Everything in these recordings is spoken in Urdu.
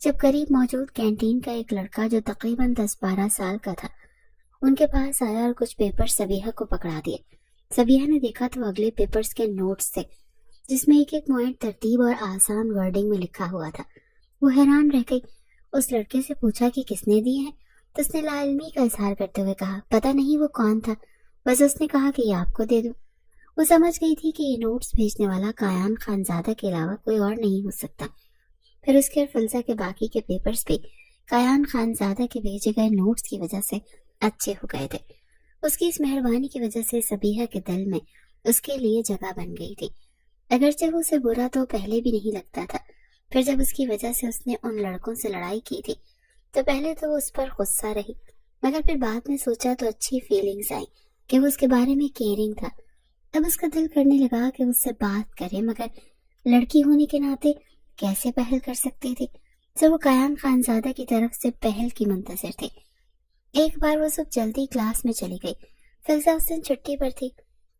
جب قریب موجود کینٹین کا ایک لڑکا جو تقریباً 10-12 سال کا تھا ان کے پاس آیا اور کچھ پیپر سبیحہ کو پکڑا دیے۔ سبیحہ نے دیکھا تو اگلے پیپرز کے نوٹس تھے جس میں ایک ایک پوائنٹ ترتیب اور آسان ورڈنگ میں لکھا ہوا تھا۔ وہ حیران رہ گئی۔ اس لڑکے سے پوچھا کہ کس نے دیے ہیں تو اس نے لا علمی کا اظہار کرتے ہوئے کہا پتہ نہیں وہ کون تھا، بس اس نے کہا کہ یہ آپ کو دے دوں۔ وہ سمجھ گئی تھی کہ یہ نوٹس بھیجنے والا کایان خانزادہ کے علاوہ کوئی اور نہیں ہو سکتا۔ پھر اس کے اور فلزہ کے باقی کے پیپرز بھی کایان خانزادہ کے بھیجے گئے نوٹس کی وجہ سے اچھے ہو گئے تھے۔ اس کی اس مہربانی کی وجہ سے سبیحہ کے دل میں اس کے لیے جگہ بن گئی تھی، اگرچہ وہ اسے برا تو پہلے بھی نہیں لگتا تھا۔ پھر جب اس کی وجہ سے اس نے ان لڑکوں سے لڑائی کی تھی تو پہلے تو وہ اس پر غصہ رہی، مگر پھر بعد میں سوچا تو اچھی فیلنگز آئیں کہ وہ اس کے بارے میں کیئرنگ تھا۔ اب اس کا دل کرنے لگا کہ اس سے بات کرے، مگر لڑکی ہونے کے ناطے کیسے پہل کر سکتی تھی جب وہ کایان خانزادہ کی طرف سے پہل کی منتظر تھی۔ ایک بار وہ سب جلدی کلاس میں چلی گئی۔ فلزہ اس دن چھٹی پر تھی۔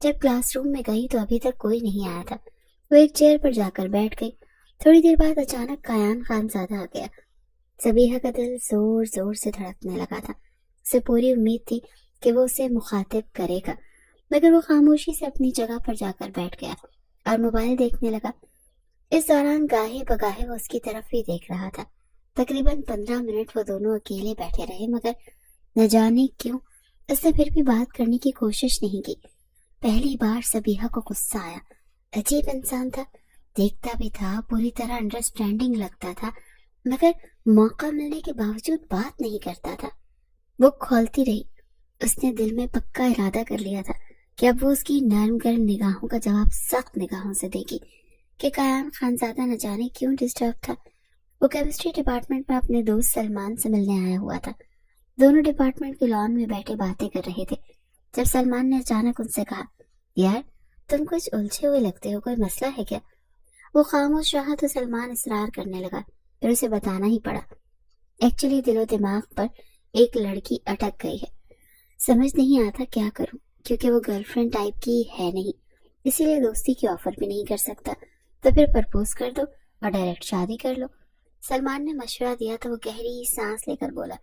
جب کلاس روم میں گئی تو ابھی تک کوئی نہیں آیا تھا۔ وہ ایک چیئر پر جا کر بیٹھ گئی۔ تھوڑی دیر بعد اچانک کایان خانزادہ آ گیا۔ سبیحہ کا دل زور زور سے دھڑکنے لگا تھا۔ اسے پوری امید تھی کہ وہ اسے مخاطب کرے گا، مگر وہ خاموشی سے اپنی جگہ پر جا کر بیٹھ گیا اور موبائل دیکھنے لگا۔ اس دوران گاہے بگاہے وہ اس کی طرف ہی دیکھ رہا تھا۔ تقریباً 15 منٹ وہ دونوں اکیلے بیٹھے رہے، مگر نہ جانے کیوں اس نے پھر بھی بات کرنے کی کوشش نہیں کی۔ پہلی بار سبیحہ کو غصہ آیا۔ عجیب انسان تھا، دیکھتا بھی تھا، پوری طرح انڈرسٹینڈنگ لگتا تھا، مگر موقع ملنے کے باوجود بات نہیں کرتا تھا۔ وہ کھولتی رہی۔ اس نے دل میں پکا ارادہ کر لیا تھا کہ اب وہ اس کی نرم گرم نگاہوں کا جواب سخت نگاہوں سے دے گی کہ کایان خانزادہ نہ جانے کیوں ڈسٹرب تھا۔ وہ کیمسٹری ڈپارٹمنٹ میں اپنے دوست سلمان سے ملنے آیا ہوا تھا۔ دونوں ڈپارٹمنٹ کے لان میں بیٹھے باتیں کر رہے تھے جب سلمان نے اچانک ان سے کہا یار تم کچھ الجھے ہوئے لگتے ہو، کوئی مسئلہ ہے کیا؟ وہ خاموش رہا تو سلمان اصرار کرنے لگا، پھر اسے بتانا ہی پڑا۔ ایکچولی دل و دماغ پر ایک لڑکی اٹک گئی ہے، سمجھ نہیں آتا کیا کروں، کیونکہ وہ گرل فرینڈ ٹائپ کی ہے نہیں، اسی لیے دوستی کی آفر بھی نہیں کر سکتا، تو پھر پرپوز کر دو اور ڈائریکٹ شادی کر لو۔ سلمان نے مشورہ دیا تو وہ گہری سانس لے کر بولا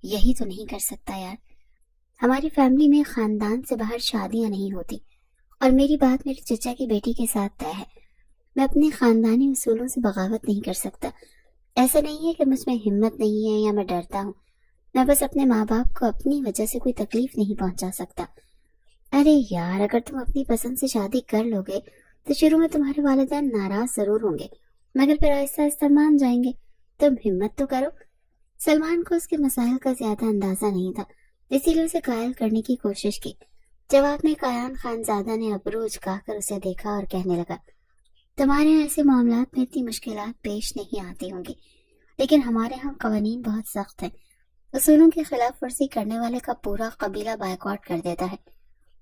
یہی تو نہیں کر سکتا یار، ہماری فیملی میں خاندان سے باہر شادیاں نہیں ہوتی، اور میری بات میری چچا کی بیٹی کے ساتھ طے ہے۔ میں اپنے خاندانی اصولوں سے بغاوت نہیں کر سکتا۔ ایسا نہیں ہے کہ مجھ میں ہمت نہیں ہے یا میں ڈرتا ہوں، میں بس اپنے ماں باپ کو اپنی وجہ سے کوئی تکلیف نہیں پہنچا سکتا۔ ارے یار اگر تم اپنی پسند سے شادی کر لو گے تو شروع میں تمہارے والدین ناراض ضرور ہوں گے، مگر پھر آہستہ آہستہ مان جائیں گے، تم ہمت تو کرو۔ سلمان کو اس کے مسائل کا زیادہ اندازہ نہیں تھا، اسی لیے اسے قائل کرنے کی کوشش کی۔ جواب میں کایان خانزادہ نے ابرو اچکا کر اسے دیکھا اور کہنے لگا تمہارے ایسے معاملات میں اتنی مشکلات پیش نہیں آتی ہوں گی، لیکن ہمارے ہاں قوانین بہت سخت ہیں، اصولوں کی خلاف ورزی کرنے والے کا پورا قبیلہ بائیکاٹ کر دیتا ہے۔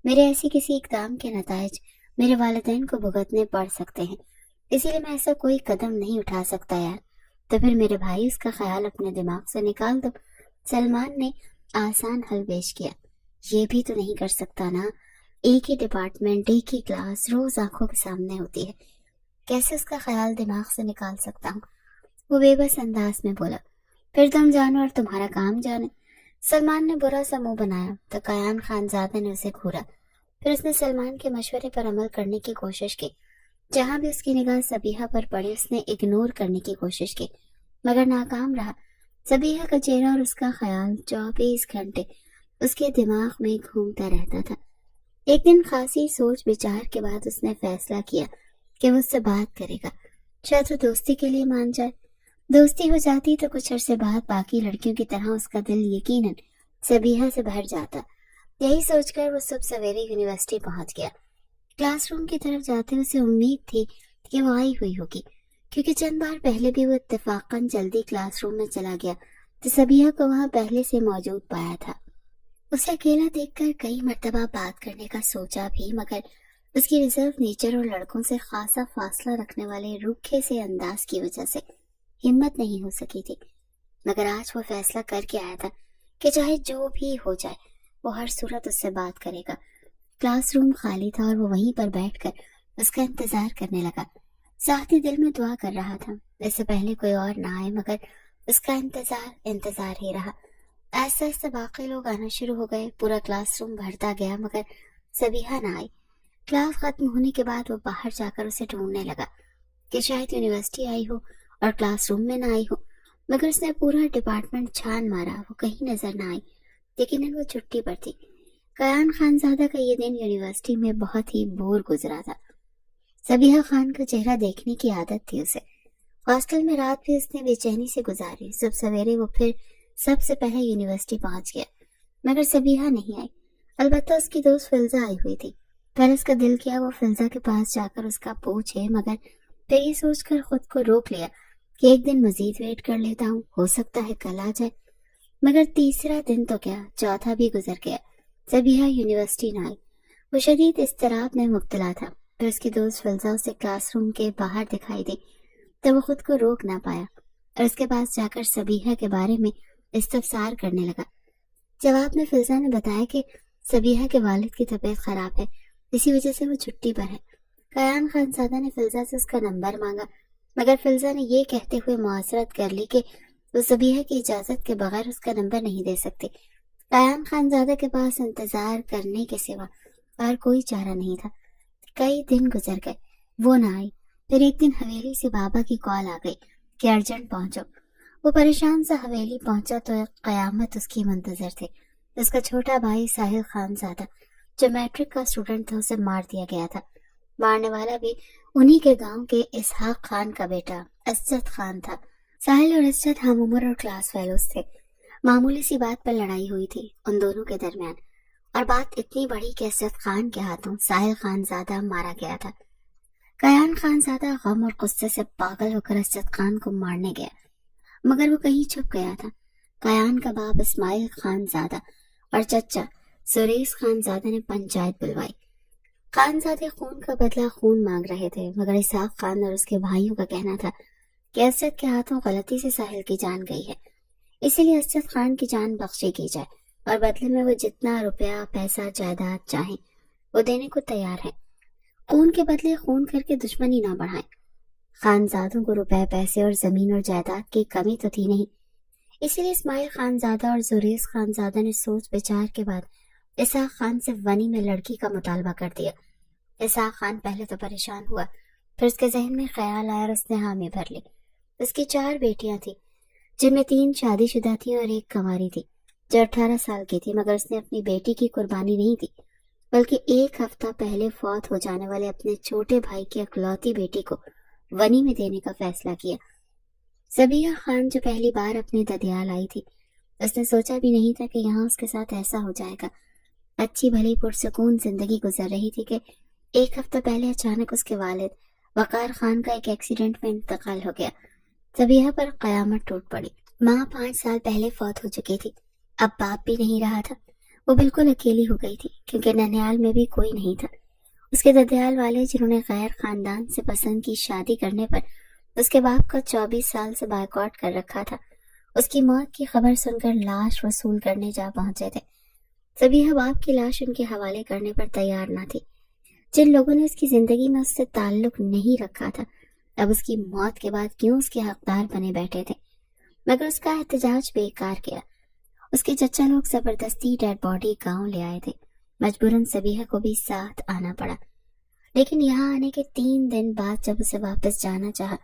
میرے ایسے کسی اقدام کے نتائج میرے والدین کو بھگتنے پڑ سکتے ہیں، اسی لیے میں ایسا کوئی قدم نہیں اٹھا سکتا یار، تو پھر میرے بھائی اس کا خیال اپنے دماغ سے نکال دو۔ سلمان نے آسان حل پیش کیا۔ یہ بھی تو نہیں کر سکتا نا، ایک ہی ڈپارٹمنٹ، ایک ہی کلاس روز آنکھوں کے سامنے ہوتی ہے، کیسے اس کا خیال دماغ سے نکال سکتا ہوں؟ وہ بے بس انداز میں بولا پھر تم جانو اور تمہارا کام جانے۔ سلمان نے برا سا منہ بنایا تو کایان خانزادہ نے اسے گھورا، پھر اس نے سلمان کے مشورے پر عمل کرنے کی کوشش کی۔ جہاں بھی اس کی نگاہ سبیحہ پر پڑی اس نے اگنور کرنے کی کوشش کی، مگر ناکام رہا۔ سبیحہ کا چہرہ اور اس کا خیال 24 گھنٹے اس کے دماغ میں گھومتا رہتا تھا۔ ایک دن خاصی سوچ بچار کے بعد اس نے فیصلہ کیا کہ وہ اس سے بات کرے گا، شاید وہ دوستی کے لیے مان جائے۔ دوستی ہو جاتی تو کچھ عرصے بعد باقی لڑکیوں کی طرح اس کا دل یقیناً سبیحہ سے بھر جاتا۔ یہی سوچ کر وہ صبح سویرے یونیورسٹی پہنچ گیا۔ کلاس روم کی طرف جاتے اسے امید تھی کہ وہ آئی ہوئی ہوگی، کیونکہ چند بار پہلے بھی وہ اتفاقاً جلدی کلاس روم میں چلا گیا تو سبیحہ کو وہاں پہلے سے موجود پایا تھا۔ اسے اکیلا دیکھ کر کئی مرتبہ بات کرنے کا سوچا بھی، مگر اس کی ریزرو نیچر اور لڑکوں سے خاصا فاصلہ رکھنے والے روکھے سے انداز کی وجہ سے ہمت نہیں ہو سکی تھی۔ مگر آج وہ فیصلہ کر کے آیا تھا کہ چاہے جو بھی ہو جائے وہ ہر صورت اس سے بات کرے گا۔ کلاس روم خالی تھا اور وہ وہیں پر بیٹھ کر اس کا انتظار کرنے لگا۔ ساتھ ہی دل میں دعا کر رہا تھا اس سے پہلے کوئی اور نہ آئے، مگر اس کا انتظار ہی رہا۔ آہستہ آہستہ باقی لوگ آنا شروع ہو گئے، پورا کلاس روم بھرتا گیا، مگر سبیحہ نہ آئی۔ کلاس ختم ہونے کے بعد وہ باہر جا کر اسے ڈھونڈنے لگا کہ شاید یونیورسٹی آئی ہو اور کلاس روم میں نہ آئی ہو، مگر اس نے پورا ڈپارٹمنٹ چھان مارا، وہ کہیں نظر نہ آئی۔ یقیناً وہ چھٹی پر تھی۔ قیان خان زادہ کا یہ دن یونیورسٹی میں بہت ہی بور گزرا تھا۔ سبیحہ خان کا چہرہ دیکھنے کی عادت تھی اسے۔ ہاسٹل میں رات بھی اس نے بے چینی سے گزاری۔ صبح سویرے وہ پھر سب سے پہلے یونیورسٹی پہنچ گیا، مگر سبیحہ نہیں آئی۔ البتہ اس کی دوست فلزہ آئی ہوئی تھی۔ پہلے اس کا دل کیا وہ فلزہ کے پاس جا کر اس کا پوچھے، مگر پھر یہ سوچ کر خود کو روک لیا کہ ایک دن مزید ویٹ کر لیتا ہوں، ہو سکتا ہے کل آ جائے۔ مگر تیسرا دن تو کیا، چوتھا بھی گزر گیا، سبیحہ یونیورسٹی نہ آئی۔ وہ شدید اضطراب میں مبتلا تھا۔ پھر اس کی دوست فلزہ اسے کلاس روم کے باہر دکھائی دی تو وہ خود کو روک نہ پایا اور اس کے پاس جا کر سبیحہ کے بارے میں استفسار کرنے لگا۔ جواب میں فلزہ نے بتایا کہ سبیحہ کے والد کی طبیعت خراب ہے، اسی وجہ سے وہ چھٹی پر ہے۔ قیان خان زادہ نے فلزہ سے اس کا نمبر مانگا، مگر فلزہ نے یہ کہتے ہوئے معذرت کر لی کہ وہ سبیحہ کی اجازت کے بغیر اس کا نمبر نہیں دے سکتی۔ قیان خان زادہ کے پاس انتظار کرنے کے سوا اور کوئی چارہ نہیں تھا۔ کئی دن گزر گئے، وہ نہ آئی۔ پھر ایک دن حویلی سے بابا کی کال آ گئی کہ ارجنٹ پہنچو۔ وہ پریشان سا حویلی پہنچا تو ایک قیامت اس کی منتظر تھے۔ اس کا چھوٹا بھائی ساحل خان زادہ جو میٹرک کا اسٹوڈنٹ تھا، اسے مار دیا گیا تھا۔ مارنے والا بھی انہی کے گاؤں کے اسحاق خان کا بیٹا اسجد خان تھا۔ ساحل اور اسجد ہم عمر اور کلاس فیلوز تھے۔ معمولی سی بات پر لڑائی ہوئی تھی ان دونوں کے درمیان، اور بات اتنی بڑی کہ اسجد خان کے ہاتھوں ساحل خان زادہ مارا گیا تھا۔ قیان خان زادہ غم اور غصے سے پاگل ہو کر اسجد خان کو مارنے گیا، مگر وہ کہیں چھپ گیا تھا۔ قیان کا باپ اسماعیل خان زادہ اور چچا سریش خان زادہ نے پنچایت بلوائی۔ خان زادے خون کا بدلہ خون مانگ رہے تھے، مگر اسحاق خان اور اس کے بھائیوں کا کہنا تھا کہ اسجد کے ہاتھوں غلطی سے ساحل کی جان گئی ہے، اسی لیے اسجد خان کی جان بخشی کی جائے اور بدلے میں وہ جتنا روپیہ پیسہ جائیداد چاہیں وہ دینے کو تیار ہے۔ خون کے بدلے خون کر کے دشمنی نہ بڑھائیں۔ خانزادوں کو روپے پیسے اور زمین اور جائیداد کی کمی تو تھی نہیں، اسی لیے اسماعیل خان زادہ اور زریس خان زادہ نے سوچ بچار کے بعد اسحاق خان سے ونی میں لڑکی کا مطالبہ کر دیا۔ اسحاق خان پہلے تو پریشان ہوا، پھر اس کے ذہن میں خیال آیا اور اس نے حامی بھر لی۔ اس کی 4 بیٹیاں تھیں، جن میں 3 شادی شدہ تھیں اور ایک کنواری تھی جو 18 سال کی تھی، مگر اس نے اپنی بیٹی کی قربانی نہیں دی بلکہ 1 ہفتہ پہلے فوت ہو جانے والے اپنے چھوٹے بھائی کی اکلوتی بیٹی کو ونی میں دینے کا فیصلہ کیا۔ سبیحہ خان جو پہلی بار اپنی ددیال آئی تھی، اس نے سوچا بھی نہیں تھا کہ یہاں اس کے ساتھ ایسا ہو جائے گا۔ اچھی بھلی پرسکون زندگی گزر رہی تھی کہ 1 ہفتہ پہلے اچانک اس کے والد وقار خان کا ایک ایکسیڈنٹ میں انتقال ہو گیا۔ سبیحہ پر قیامت ٹوٹ پڑی۔ ماں 5 سال پہلے فوت ہو چکی تھی، اب باپ بھی نہیں رہا تھا۔ وہ بالکل اکیلی ہو گئی تھی کیونکہ ننیال میں بھی کوئی نہیں تھا۔ اس کے ددیال والے جنہوں نے غیر خاندان سے پسند کی شادی کرنے پر اس کے باپ کا 24 سال سے بائیکاٹ کر رکھا تھا، اس کی موت کی خبر سن کر لاش وصول کرنے جا پہنچے تھے۔ سبیحہ باپ کی لاش ان کے حوالے کرنے پر تیار نہ تھی۔ جن لوگوں نے اس کی زندگی میں اس سے تعلق نہیں رکھا تھا، اب اس کی موت کے بعد کیوں اس کے حقدار بنے بیٹھے تھے، مگر اس کا احتجاج بیکار کیا۔ اس کے چچا لوگ زبردستی ڈیڈ باڈی گاؤں لے آئے تھے، مجبوراً سبیحہ کو بھی ساتھ آنا پڑا۔ لیکن یہاں آنے کے 3 دن بعد جب اسے واپس جانا چاہا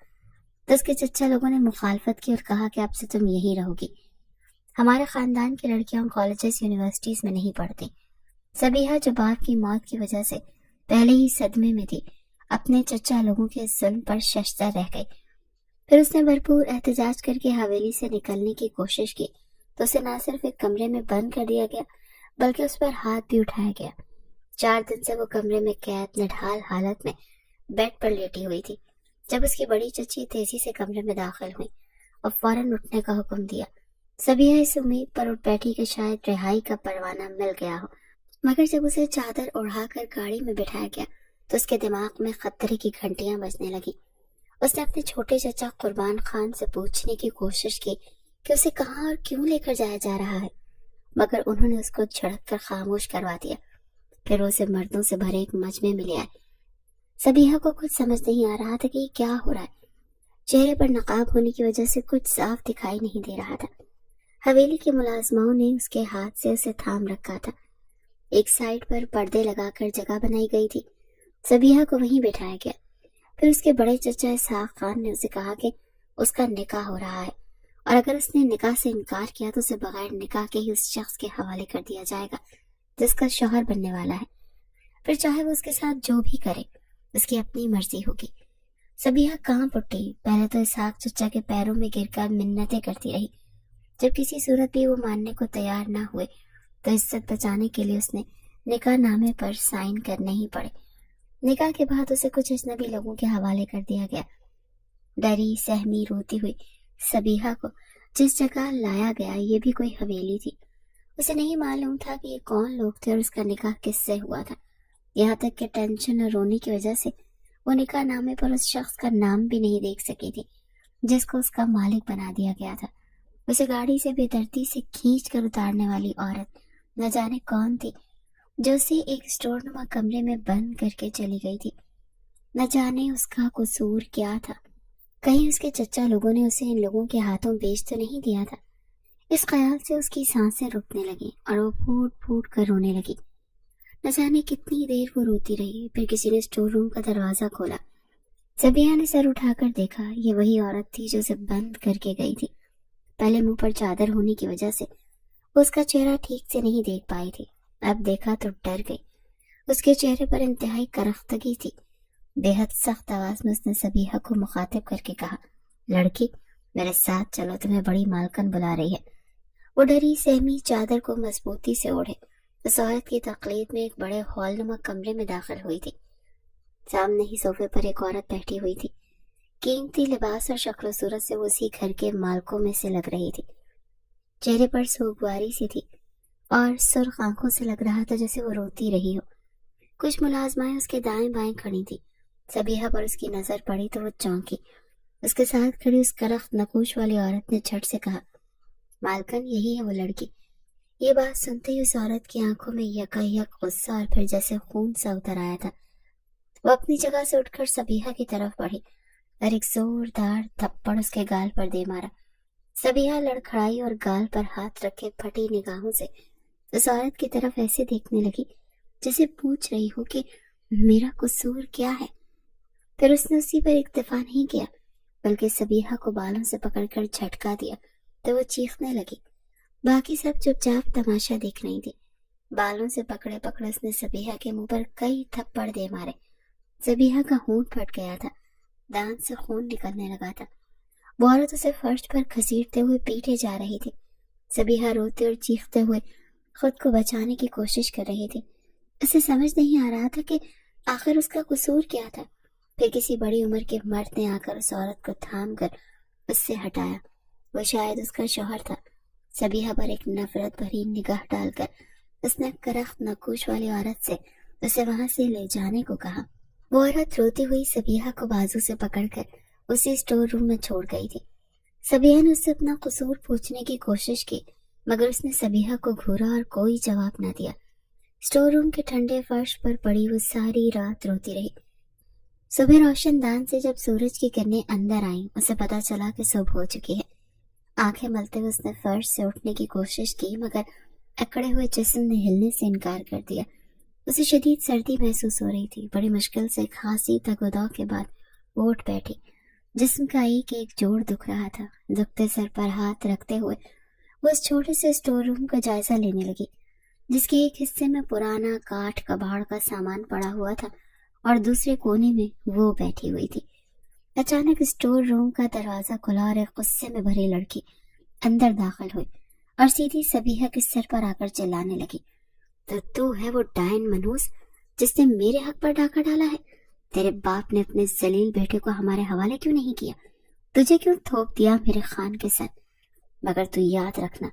تو اس کے چچا لوگوں نے مخالفت کی اور کہا کہ اب سے تم یہیں رہو گی، ہمارے خاندان کی لڑکیاں کالجز یونیورسٹیز میں نہیں پڑھتی۔ سبیحہ جو باپ کی موت کی وجہ سے پہلے ہی صدمے میں تھی، اپنے چچا لوگوں کے ظلم پر ششدر رہ گئی۔ پھر اس نے بھرپور احتجاج کر کے حویلی سے نکلنے کی کوشش کی تو اسے نہ صرف ایک کمرے میں بند کر دیا گیا بلکہ اس پر ہاتھ بھی اٹھایا گیا۔ 4 دن سے وہ کمرے میں قید نڈھال حالت میں بیڈ پر لیٹی ہوئی تھی جب اس کی بڑی چچی تیزی سے کمرے میں داخل ہوئی اور فوراً اٹھنے کا حکم دیا۔ سبیحہ اس امید پر اٹھ بیٹھی کہ شاید رہائی کا پروانہ مل گیا ہو، مگر جب اسے چادر اڑا کر گاڑی میں بٹھایا گیا تو اس کے دماغ میں خطرے کی گھنٹیاں بجنے لگی۔ اس نے اپنے چھوٹے چچا قربان خان سے پوچھنے کی کوشش کی کہ اسے کہاں اور کیوں لے کر جایا جا رہا ہے، مگر انہوں نے اس کو جھڑک کر خاموش کروا دیا۔ پھر اسے مردوں سے بھرے ایک مجمع میں لے آئے۔ سبیحہ کو کچھ سمجھ نہیں آ رہا تھا کہ یہ کیا ہو رہا ہے۔ چہرے پر نقاب ہونے کی وجہ سے کچھ صاف دکھائی نہیں دے رہا تھا۔ حویلی کے ملازموں نے اس کے ہاتھ سے اسے تھام رکھا تھا۔ ایک سائڈ پر پردے لگا کر جگہ بنائی گئی تھی۔ صبیحہ کو وہیں بٹھایا گیا۔ پھر اس کے بڑے چچا اسحاق خان نے اسے کہا کہ اس کا نکاح ہو رہا ہے، اور اگر اس نے نکاح سے انکار کیا تو اسے بغیر نکاح کے ہی اس شخص کے حوالے کر دیا جائے گا جس کا شوہر بننے والا ہے۔ پھر چاہے وہ اس کے ساتھ جو بھی کرے، اس کی اپنی مرضی ہوگی۔ صبیحہ کانپ اٹھی۔ پہلے تو اسحاق چچا کے پیروں میں گر کر منتیں کرتی رہی۔ جب کسی صورت بھی وہ ماننے کو تیار نہ ہوئے تو عزت بچانے کے لیے اس نے نکاح نامے پر سائن کرنے ہی پڑے۔ نکاح کے بعد اسے کچھ اجنبی لوگوں کے حوالے کر دیا گیا۔ ڈری سہمی روتی ہوئی صبیحہ کو جس جگہ لایا گیا یہ بھی کوئی حویلی تھی۔ اسے نہیں معلوم تھا کہ یہ کون لوگ تھے اور اس کا نکاح کس سے ہوا تھا، یہاں تک کہ ٹینشن اور رونے کی وجہ سے وہ نکاح نامے پر اس شخص کا نام بھی نہیں دیکھ سکی تھی جس کو اس کا مالک بنا دیا گیا تھا۔ اسے گاڑی سے بے دردی سے کھینچ کر اتارنے والی عورت نہ جانے کون تھی جو اسے ایک اسٹور نما کمرے میں بند کر کے چلی گئی تھی۔ نہ جانے اس کا قصور کیا تھا، کہیں اس کے چچا لوگوں نے اسے ان لوگوں کے ہاتھوں بیچ تو نہیں دیا تھا۔ اس خیال سے اس کی سانسیں رکنے لگیں اور وہ پھوٹ پھوٹ کر رونے لگی۔ نہ جانے کتنی دیر وہ روتی رہی۔ پھر کسی نے اسٹور روم کا دروازہ کھولا۔ صبیحہ نے سر اٹھا کر دیکھا، یہ وہی عورت تھی جو اسے بند کر کے گئی تھی۔ پہلے منہ پر چادر ہونے کی وجہ سے وہ اس کا چہرہ ٹھیک سے نہیں دیکھ پائی تھی، اب دیکھا تو ڈر گئی۔ اس کے چہرے پر انتہائی کرختگی تھی۔ بے حد سخت آواز میں اس نے صبیحہ کو مخاطب کر کے کہا، لڑکی میرے ساتھ چلو، تمہیں بڑی مالکن بلا رہی ہے۔ وہ ڈری سہمی چادر کو مضبوطی سے اوڑھے اس عورت کی تقلید میں ایک بڑے ہال نما کمرے میں داخل ہوئی تھی۔ سامنے ہی صوفے پر ایک عورت بیٹھی ہوئی تھی۔ قیمتی لباس اور شکل و صورت سے وہ اسی گھر کے مالکوں میں سے لگ رہی تھی۔ چہرے پر سوگواری سی تھی اور سرخ آنکھوں سے لگ رہا تھا جیسے وہ روتی رہی ہو۔ کچھ ملازمائیں اس کے دائیں بائیں کھڑی تھی۔ صبیحہ پر اس کی نظر پڑی تو وہ چونکی۔ اس کے ساتھ کھڑی اس کرخت نقوش والی عورت نے جھٹ سے کہا، مالکن یہی ہے وہ لڑکی۔ یہ بات سنتے ہی اس عورت کی آنکھوں میں یکایک غصہ اور پھر جیسے خون سا اتر آیا تھا۔ وہ اپنی جگہ سے اٹھ کر صبیحہ کی طرف بڑھی اور ایک زوردار تھپڑ اس کے گال پر دے مارا۔ صبیحہ لڑکھڑائی اور گال پر ہاتھ رکھے پھٹی نگاہوں سے اس عورت کی طرف ایسے دیکھنے لگی جیسے پوچھ رہی ہو کہ میرا قصور کیا ہے۔ پھر اس نے اسی پر اکتفا نہیں کیا بلکہ صبیحہ کو بالوں سے پکڑ کر جھٹکا دیا تو وہ چیخنے لگی۔ باقی سب چپ چاپ تماشا دیکھ رہی تھی۔ بالوں سے پکڑے پکڑے اس نے صبیحہ کے منہ پر کئی تھپڑ دے مارے۔ صبیحہ کا ہونٹ پھٹ گیا تھا، دانت سے خون نکلنے لگا تھا۔ وہ عورت اسے فرش پر گھسیٹتے ہوئے پیٹے جا رہی تھی۔ صبیحہ روتے اور چیختے ہوئے خود کو بچانے کی کوشش کر رہی تھی۔ اسے سمجھ نہیں آ رہا تھا کہ آخر اس کا قصور کیا تھا۔ پھر کسی بڑی عمر کے مرد نے آ کر اس عورت کو تھام کر اس سے ہٹایا۔ وہ شاید اس کا شوہر تھا۔ صبیحہ پر ایک نفرت بھری نگاہ ڈال کر اس نے کرخت نقوش والی عورت سے اسے وہاں سے لے جانے کو کہا۔ وہ عورت روتی ہوئی صبیحہ کو بازو سے پکڑ کر اسی اسٹور روم میں چھوڑ گئی تھی۔ صبیحہ نے اس سے اپنا قصور پوچھنے کی کوشش کی مگر اس نے صبیحہ کو گھورا اور کوئی جواب نہ دیا۔ اسٹور روم کے ٹھنڈے فرش پر پڑی وہ ساری رات روتی رہی۔ صبح روشن دان سے جب سورج کی کرنیں اندر آئیں اسے پتا چلا کہ صبح ہو چکی ہے۔ آنکھیں ملتے ہوئے اس نے فرش سے اٹھنے کی کوشش کی مگر اکڑے ہوئے جسم نے ہلنے سے انکار کر دیا۔ اسے شدید سردی محسوس ہو رہی تھی۔ بڑی مشکل سے کھانسی تگودو کے بعد وہ اٹھ بیٹھی۔ جسم کا ایک ایک جوڑ دکھ رہا تھا۔ دکھتے سر پر ہاتھ رکھتے ہوئے وہ اس چھوٹے سے اسٹور روم کا جائزہ لینے لگی جس کے ایک حصے میں پرانا کاٹھ کباڑ کا سامان پڑا ہوا تھا اور دوسرے کونے میں وہ بیٹھی ہوئی تھی۔ اچانک اسٹور روم کا دروازہ کھلا اور ایک غصے میں بھری لڑکی اندر داخل ہوئی اور سیدھی صبیحہ کے سر پر آ کر چلانے لگی، تو ہے وہ ڈائن منحوس جس نے میرے حق پر ڈاکہ ڈالا ہے؟ تیرے باپ نے اپنے ذلیل بیٹے کو ہمارے حوالے کیوں نہیں کیا؟ تجھے کیوں تھوپ دیا میرے خان کے سر؟ مگر تو یاد رکھنا،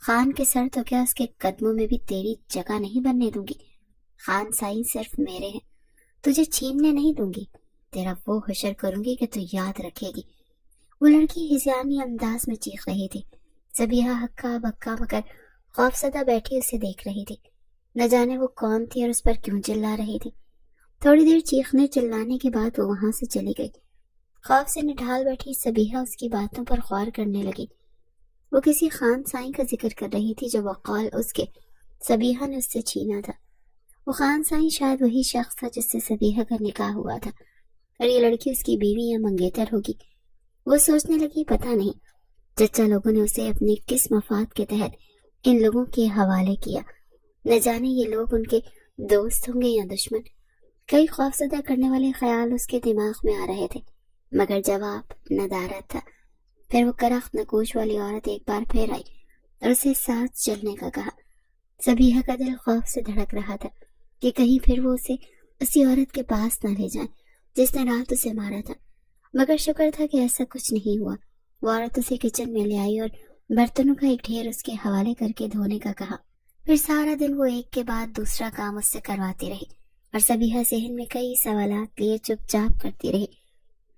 خان کے سر تو کیا اس کے قدموں میں بھی تیری جگہ نہیں بننے دوں گی۔ خان سائی صرف میرے ہیں، تجھے چھیننے نہیں دوں گی۔ تیرا وہ حشر کروں گی کہ تو یاد رکھے گی۔ وہ لڑکی ہزیانی انداز میں چیخ رہی تھی۔ صبیحہ ہکا بکا مگر خوفزدہ بیٹھی اسے دیکھ رہی تھی۔ نہ جانے وہ کون تھی اور اس پر کیوں چلا رہی تھی۔ تھوڑی دیر چیخنے چلانے کے بعد وہ وہاں سے چلی گئی۔ خوف سے نڈھال بیٹھی سبیحہ اس کی باتوں پر غور کرنے لگی۔ وہ کسی خان سائیں کا ذکر کر رہی تھی جو وقال اس کے سبیحہ نے اس سے چھینا تھا۔ وہ خان سائیں شاید وہی شخص تھا جس سے سبیحہ کا نکاح ہوا تھا، اور یہ لڑکی اس کی بیوی یا منگیتر ہوگی۔ وہ سوچنے لگی پتہ نہیں چچا لوگوں نے اسے اپنے کس مفاد کے تحت ان لوگوں کے حوالے کیا، نہ جانے یہ لوگ ان کے دوست ہوں گے یا دشمن۔ کئی خوفزدہ کرنے والے خیال اس کے دماغ میں آ رہے تھے، مگر جواب ندارت تھا۔ پھر وہ کرخت نکوش والی عورت ایک بار پھر آئی اور اسے ساتھ چلنے کا کہا۔ سبیحہ کا دل خوف سے دھڑک رہا تھا کہ کہیں پھر وہ اسے اسی عورت کے پاس نہ لے جائیں جس نے رات اسے مارا تھا، مگر شکر تھا کہ ایسا کچھ نہیں ہوا۔ وہ عورت اسے کچن میں لے آئی اور برتنوں کا ایک ڈھیر اس کے حوالے کر کے دھونے کا کہا۔ پھر سارا دن وہ ایک کے بعد دوسرا کام اس سے کرواتی رہی اور سبیحہ ذہن میں کئی سوالات لیے چپ چاپ کرتی رہی۔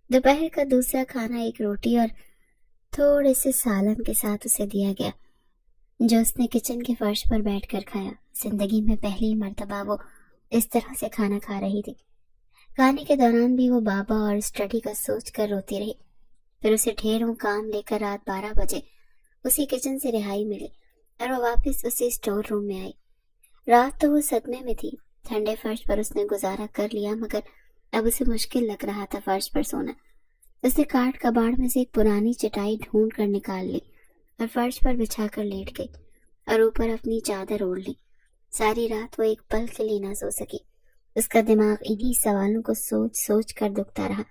دوپہر کا دوسرا کھانا ایک روٹی اور تھوڑے سے سالن کے ساتھ اسے دیا گیا، جو اس نے کچن کے فرش پر بیٹھ کر کھایا۔ زندگی میں پہلی مرتبہ وہ اس طرح سے کھانا کھا رہی تھی۔ کھانے کے دوران بھی وہ بابا اور اسٹڈی کا سوچ کر روتی رہی۔ پھر اسے ڈھیروں کام لے کر رات 12 بجے اسی کچن سے رہائی ملی اور وہ واپس اسی اسٹور روم میں آئی۔ رات تو وہ صدمے میں تھی۔ ٹھنڈے فرش پر اس نے گزارا کر لیا، مگر اب اسے مشکل لگ رہا تھا فرش پر سونا۔ اس نے کاٹ کباڑ میں سے ایک پرانی چٹائی ڈھونڈ کر نکال لی اور فرش پر بچھا کر لیٹ گئی اور اوپر اپنی چادر اوڑھ لی۔ ساری رات وہ ایک پل کے لیے نہ سو سکی۔ اس کا دماغ انہی سوالوں کو سوچ سوچ کر دکھتا رہا۔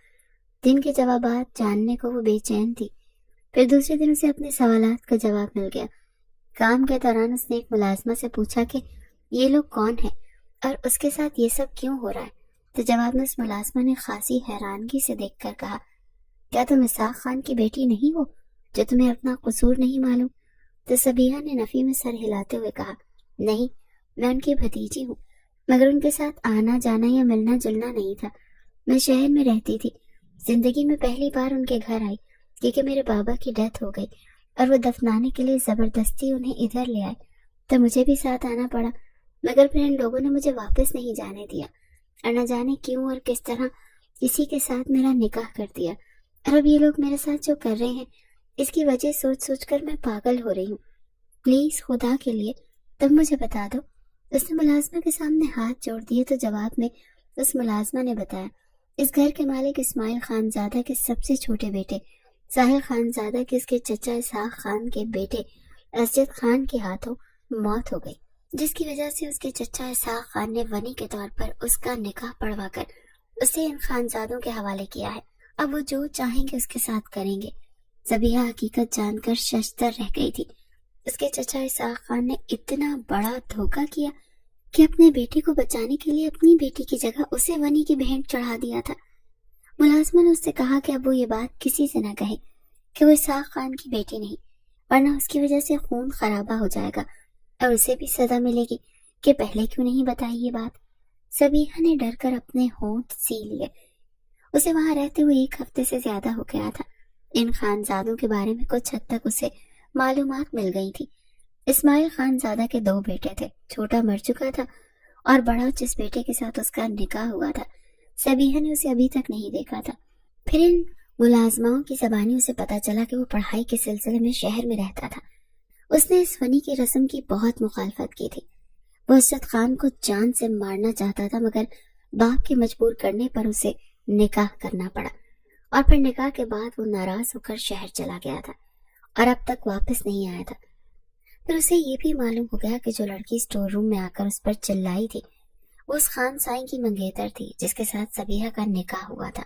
دن کے جوابات جاننے کو وہ بے چین تھی۔ پھر دوسرے دن اسے اپنے سوالات کا جواب مل گیا۔ کام کے دوران اس نے ایک ملازمہ سے پوچھا کہ یہ لوگ کون ہیں اور اس کے ساتھ یہ سب کیوں ہو رہا ہے، تو جواب میں اس ملازمہ نے خاصی حیرانگی سے دیکھ کر کہا، کیا تم اسحاق خان کی بیٹی نہیں ہو جو تمہیں اپنا قصور نہیں معلوم؟ تو سبیحہ نے نفی میں سر ہلاتے ہوئے کہا، نہیں، میں ان کی بھتیجی ہوں، مگر ان کے ساتھ آنا جانا یا ملنا جلنا نہیں تھا۔ میں شہر میں رہتی تھی، زندگی میں پہلی بار ان کے گھر آئی کیونکہ میرے بابا کی ڈیتھ ہو گئی اور وہ دفنانے کے لیے زبردستی انہیں ادھر لے آئے، تو مجھے بھی ساتھ آنا پڑا، مگر پھر ان لوگوں نے مجھے واپس نہیں جانے دیا اور نہ جانے کیوں اور کس طرح کسی کے ساتھ میرا نکاح کر دیا، اور اب یہ لوگ میرے ساتھ جو کر رہے ہیں اس کی وجہ سوچ سوچ کر میں پاگل ہو رہی ہوں۔ پلیز خدا کے لیے تم مجھے بتا دو۔ اس نے ملازمہ کے سامنے ہاتھ جوڑ دیے تو جواب میں اس ملازمہ نے بتایا، اس گھر کے مالک اسماعیل خان زادہ کے سب سے چھوٹے بیٹے ساحل خان زادہ کے اس کے چچا اسحاق خان کے بیٹے اسجد خان کے ہاتھوں موت ہو گئی، جس کی وجہ سے اس کے چچا اسحاق خان نے ونی کے طور پر اس کا نکاح پڑھوا کر اسے ان خانزادوں کے حوالے کیا ہے۔ اب وہ جو چاہیں گے اس کے ساتھ کریں گے۔ سبیحہ حقیقت جان کر ششدر رہ گئی تھی۔ اس کے چچا اسحاق خان نے اتنا بڑا دھوکہ کیا کہ اپنے بیٹے کو بچانے کے لیے اپنی بیٹی کی جگہ اسے ونی کی بہن چڑھا دیا تھا۔ ملازمہ نے اس سے کہا کہ اب وہ یہ بات کسی سے نہ کہے کہ وہ اسحاق خان کی بیٹی نہیں، ورنہ اس کی وجہ سے خون خرابہ ہو جائے گا اور اسے بھی سزا ملے گی کہ پہلے کیوں نہیں بتائی یہ بات۔ سبیحہ نے ڈر کر اپنے ہونٹ سی لیے۔ اسے وہاں رہتے ہوئے 1 ہفتے سے زیادہ ہو گیا تھا۔ ان خانزادوں کے بارے میں کچھ حد تک اسے معلومات مل گئی تھی۔ اسماعیل خان زادہ کے 2 بیٹے تھے، چھوٹا مر چکا تھا اور بڑا جس بیٹے کے ساتھ اس کا نکاح ہوا تھا سبیحہ نے اسے ابھی تک نہیں دیکھا تھا۔ پھر ان ملازماؤں کی زبانی اسے پتا چلا کہ وہ پڑھائی کے سلسلے میں شہر میں رہتا تھا۔ اس نے اس ونی کی رسم کی بہت مخالفت کی تھی۔ وہ اسجد خان کو جان سے مارنا چاہتا تھا، مگر باپ کے مجبور کرنے پر اسے نکاح کرنا پڑا، اور پھر نکاح کے بعد وہ ناراض ہو کر شہر چلا گیا تھا اور اب تک واپس نہیں آیا تھا۔ پھر اسے یہ بھی معلوم ہو گیا کہ جو لڑکی اسٹور روم میں آ کر اس پر چلائی تھی وہ اس خان سائیں کی منگیتر تھی جس کے ساتھ سبیحہ کا نکاح ہوا تھا۔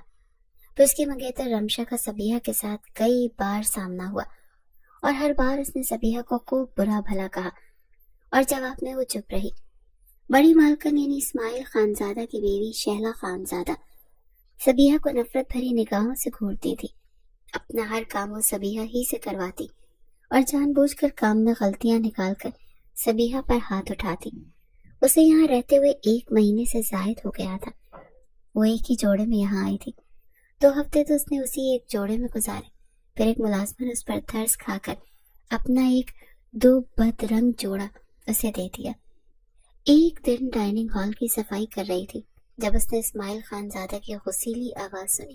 پھر اس کی منگیتر رمشا کا سبیحہ کے ساتھ کئی بار سامنا ہوا اور ہر بار اس نے سبیحہ کو خوب برا بھلا کہا اور جواب میں وہ چپ رہی۔ بڑی مالکن یعنی اسماعیل خان زادہ کی بیوی شہلا خان زادہ سبیحہ کو نفرت بھری نگاہوں سے گھورتی تھی۔ اپنا ہر کام وہ سبیحہ ہی سے کرواتی اور جان بوجھ کر کام میں غلطیاں نکال کر سبیحہ پر ہاتھ اٹھاتی۔ اسے یہاں رہتے ہوئے 1 مہینے سے زائد ہو گیا تھا۔ وہ ایک ہی جوڑے میں یہاں آئی تھی۔ 2 ہفتے تو اس نے اسی ایک جوڑے میں گزارے۔ پھر ایک ملازمہ نے اس پر ترس کھا کر اپنا ایک 2 بد رنگ جوڑا اسے دے دیا۔ ایک دن ڈائننگ ہال کی صفائی کر رہی تھی جب اس نے اسماعیل خان زادہ کی غسیلی آواز سنی۔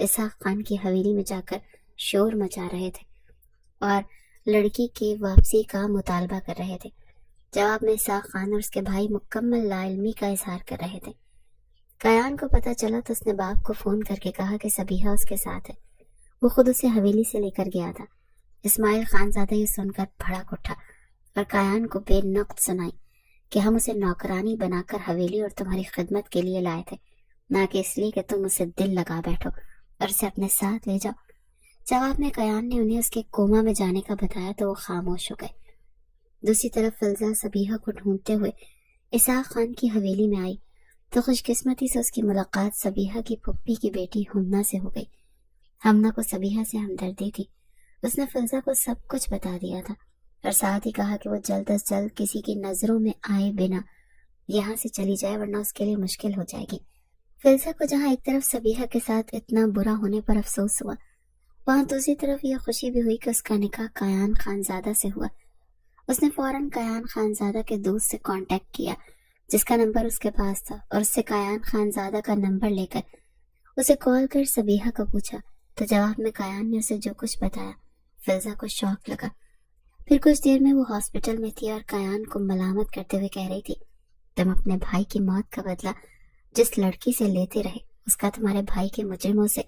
اسحاق خان کی حویلی میں جا کر شور مچا رہے تھے اور لڑکی کی واپسی کا مطالبہ کر رہے تھے۔ جواب میں اسحاق خان اور اس کے بھائی مکمل لا علمی کا اظہار کر رہے تھے۔ قیان کو پتہ چلا تو اس نے باپ کو فون کر کے کہا کہ صبیحہ اس کے ساتھ ہے۔ وہ خود اسے حویلی سے لے کر گیا تھا۔ اسماعیل خانزادہ یہ سن کر بھڑک اٹھا اور قیان کو بے نقط سنائی کہ ہم اسے نوکرانی بنا کر حویلی اور تمہاری خدمت کے لیے لائے تھے، نہ کہ اس لیے کہ تم اسے دل لگا بیٹھو اور اسے اپنے ساتھ لے جاؤ۔ جواب میں قیان نے انہیں اس کے کوما میں جانے کا بتایا تو وہ خاموش ہو گئے۔ دوسری طرف فلزہ صبیحہ کو ڈھونڈتے ہوئے اسحاق خان کی حویلی میں آئی تو خوش قسمتی سے اس کی ملاقات صبیحہ کی پھپھی کی بیٹی ہمنہ سے ہو گئی۔ ہمنہ کو صبیحہ سے ہمدردی تھی۔ اس نے فلزہ کو سب کچھ بتا دیا تھا اور ساتھ ہی کہا کہ وہ جلد از جلد کسی کی نظروں میں آئے بنا یہاں سے چلی جائے ورنہ اس کے لیے مشکل ہو جائے گی۔ فلزہ کو جہاں ایک طرف صبیحہ کے ساتھ اتنا برا ہونے پر افسوس ہوا، وہاں دوسری طرف یہ خوشی بھی ہوئی کہ اس کا نکاح قیان خانزادہ سے ہوا۔ اس نے فوراً قیان خانزادہ کے دوست سے کانٹیکٹ کیا جس کا نمبر اس کے پاس تھا اور اس سے قیان خانزادہ کا نمبر لے کر اسے کال کر صبیحہ کو پوچھا تو جواب میں قیان نے اسے جو کچھ بتایا فلزہ کو شوق لگا۔ پھر کچھ دیر میں وہ ہاسپٹل میں تھی اور قیان کو ملامت کرتے ہوئے کہہ رہی تھی، تم اپنے بھائی کی موت کا بدلہ جس لڑکی سے لیتے رہے اس کا تمہارے بھائی کے مجرموں سے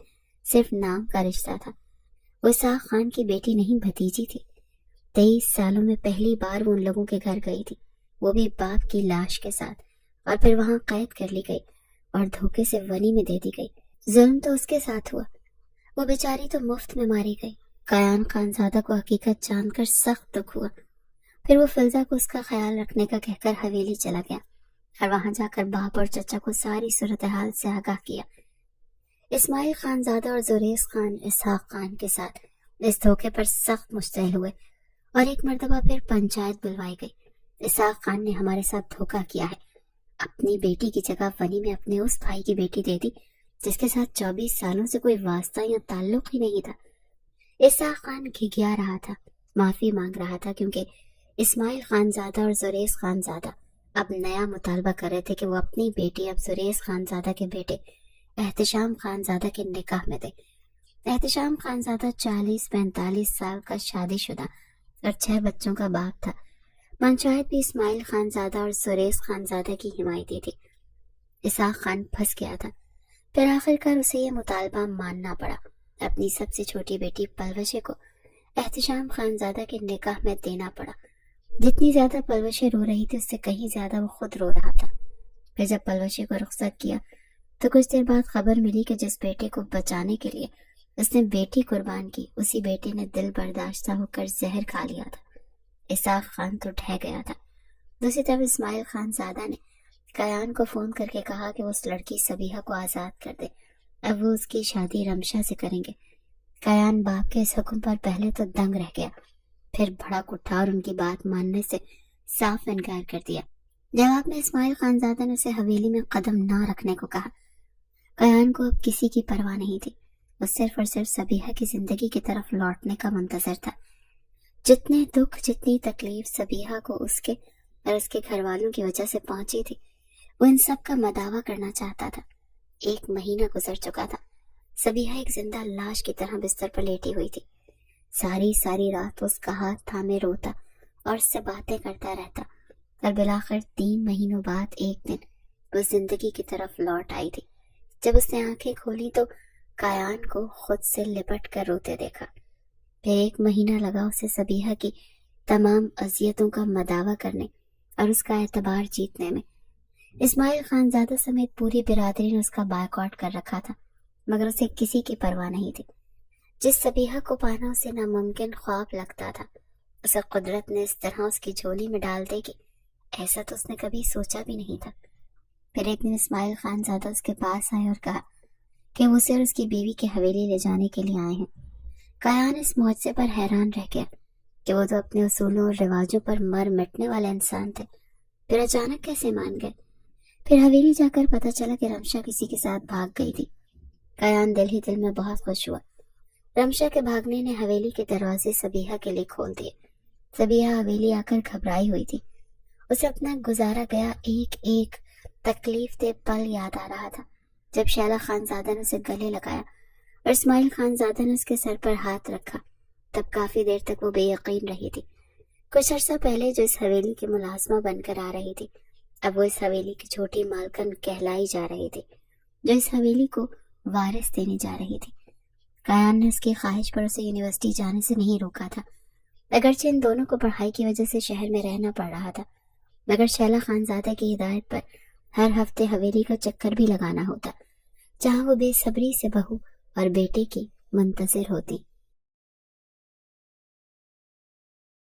صرف نام کا رشتہ تھا۔ وہ اسحاق خان کی بیٹی نہیں بھتیجی تھی۔ 23 سالوں میں پہلی بار وہ ان لوگوں کے گھر گئی تھی، وہ بھی باپ کی لاش کے ساتھ، اور پھر وہاں قید کر لی گئی اور دھوکے سے ونی میں دے دی گئی۔ ظلم تو اس کے ساتھ ہوا، وہ بیچاری تو مفت میں ماری گئی۔ قیان خانزادہ کو حقیقت جان کر سخت دکھ ہوا۔ پھر وہ فلزہ کو اس کا خیال رکھنے کا کہہ کر حویلی چلا گیا اور وہاں جا کر باپ اور چچا کو ساری صورتحال سے آگاہ کیا۔ اسماعیل خانزادہ اور زریس خان اسحاق خان کے ساتھ اس دھوکے پر سخت مشتعل ہوئے اور ایک مرتبہ پھر پنچایت بلوائی گئی۔ اسحاق خان نے ہمارے ساتھ دھوکہ کیا ہے، اپنی بیٹی کی جگہ ونی میں اپنے اس بھائی کی بیٹی دے دی جس کے ساتھ 24 سالوں سے کوئی واسطہ یا تعلق ہی نہیں تھا۔ اسحاق خان گھگیا رہا تھا، معافی مانگ رہا تھا کیونکہ اسماعیل خانزادہ اور زریس خانزادہ اب نیا مطالبہ کر رہے تھے کہ وہ اپنی بیٹی اب زریس خانزادہ کے بیٹے احتشام خانزادہ کے نکاح میں دے۔ احتشام خانزادہ 40-45 سال کا شادی شدہ اور 6 بچوں کا باپ تھا۔ پنچایت بھی اسماعیل خانزادہ اور زریس خانزادہ کی حمایتی تھی۔ اسحاق خان پھنس گیا تھا، پھر آخر کار اسے یہ مطالبہ ماننا پڑا۔ اپنی سب سے چھوٹی بیٹی پلوشے کو احتشام خانزادہ کے نکاح میں دینا پڑا۔ جتنی زیادہ پلوشے رو رہی تھی اس سے کہیں زیادہ وہ خود رو رہا تھا۔ پھر جب پلوشے کو رخصت کیا تو کچھ دیر بعد خبر ملی کہ جس بیٹے کو بچانے کے لیے اس نے بیٹی قربان کی اسی بیٹے نے دل برداشتہ ہو کر زہر کھا لیا تھا۔ اسحاق خان تو ڈھہ گیا تھا۔ دوسری طرف اسماعیل خانزادہ نے قیان کو فون کر کے کہا کہ وہ اس لڑکی صبیحہ کو آزاد کر دے، اب وہ اس کی شادی رمشا سے کریں گے۔ قیان باپ کے اس حکم پر پہلے تو دنگ رہ گیا، پھر بھڑک اٹھا اور ان کی بات ماننے سے صاف انکار کر دیا۔ جواب میں اسماعیل خانزادہ نے اسے حویلی میں قدم نہ رکھنے کو کہا۔ قیان کو اب کسی کی پرواہ نہیں تھی، وہ صرف اور صرف صبیحہ کی زندگی کی طرف لوٹنے کا منتظر تھا۔ جتنے دکھ جتنی تکلیف صبیحہ کو اس کے اور اس کے گھر والوں کی وجہ سے پہنچی تھی وہ ان سب کا مداوع کرنا چاہتا تھا۔ 1 مہینہ گزر چکا تھا، صبیحہ ایک زندہ لاش کی طرح بستر پر لیٹی ہوئی تھی۔ ساری رات وہ اس کا ہاتھ تھامے روتا اور اس سے باتیں کرتا رہتا اور بالآخر 3 مہینوں بعد ایک دن وہ زندگی کی طرف لوٹ آئی تھی۔ جب اس نے آنکھیں کھولی تو قیان کو خود سے لپٹ کر روتے دیکھا۔ پھر 1 مہینہ لگا اسے صبیحہ کی تمام اذیتوں کا مداوع کرنے اور اس کا اعتبار جیتنے میں۔ اسماعیل خانزادہ سمیت پوری برادری نے اس کا بائیکاٹ کر رکھا تھا، مگر اسے کسی کی پرواہ نہیں تھی۔ جس صبیحہ کو پانا اسے ناممکن خواب لگتا تھا، اسے قدرت نے اس طرح اس کی جھولی میں ڈال دے گی، ایسا تو اس نے کبھی سوچا بھی نہیں تھا۔ پھر ایک دن اسماعیل خانزادہ اس کے پاس آئے اور کہا کہ وہ اسے اور اس کی بیوی کے حویلی لے جانے کے لیے آئے ہیں۔ قیان اس معجزے پر حیران رہ گیا کہ وہ تو اپنے اصولوں اور رواجوں پر مر مٹنے والے انسان تھے، پھر اچانک کیسے مان گئے۔ پھر حویلی جا کر پتہ چلا کہ رمشا کسی کے ساتھ بھاگ گئی تھی۔ قیان دل ہی دل میں بہت خوش ہوا۔ رمشا کے بھاگنے نے حویلی کے دروازے صبیحہ کے لیے کھول دیے۔ صبیحہ حویلی آ کر گھبرائی ہوئی تھی، اسے اپنا گزارا گیا ایک تکلیف دہ پل یاد آ رہا تھا، جب شیلا خانزادہ نے اسے گلے لگایا اور اسماعیل خان زادہ نے اس کے سر پر ہاتھ رکھا۔ تب کافی دیر تک وہ بے یقین رہی تھی۔ کچھ عرصہ پہلے جو اس حویلی کی ملازمہ بن کر آ رہی تھی، اب وہ اس حویلی کی چھوٹی مالکن کہلائی جا رہی تھی، جو اس حویلی کو وارث دینے جا رہی تھی۔ کایان نے اس کی خواہش پر اسے یونیورسٹی جانے سے نہیں روکا تھا، اگرچہ ان دونوں کو پڑھائی کی وجہ سے شہر میں رہنا پڑ رہا تھا، مگر شیلا خان زادہ کی ہدایت پر ہر ہفتے حویلی کا چکر بھی لگانا ہوتا، جہاں وہ بے صبری سے بہو اور بیٹے کی منتظر ہوتی۔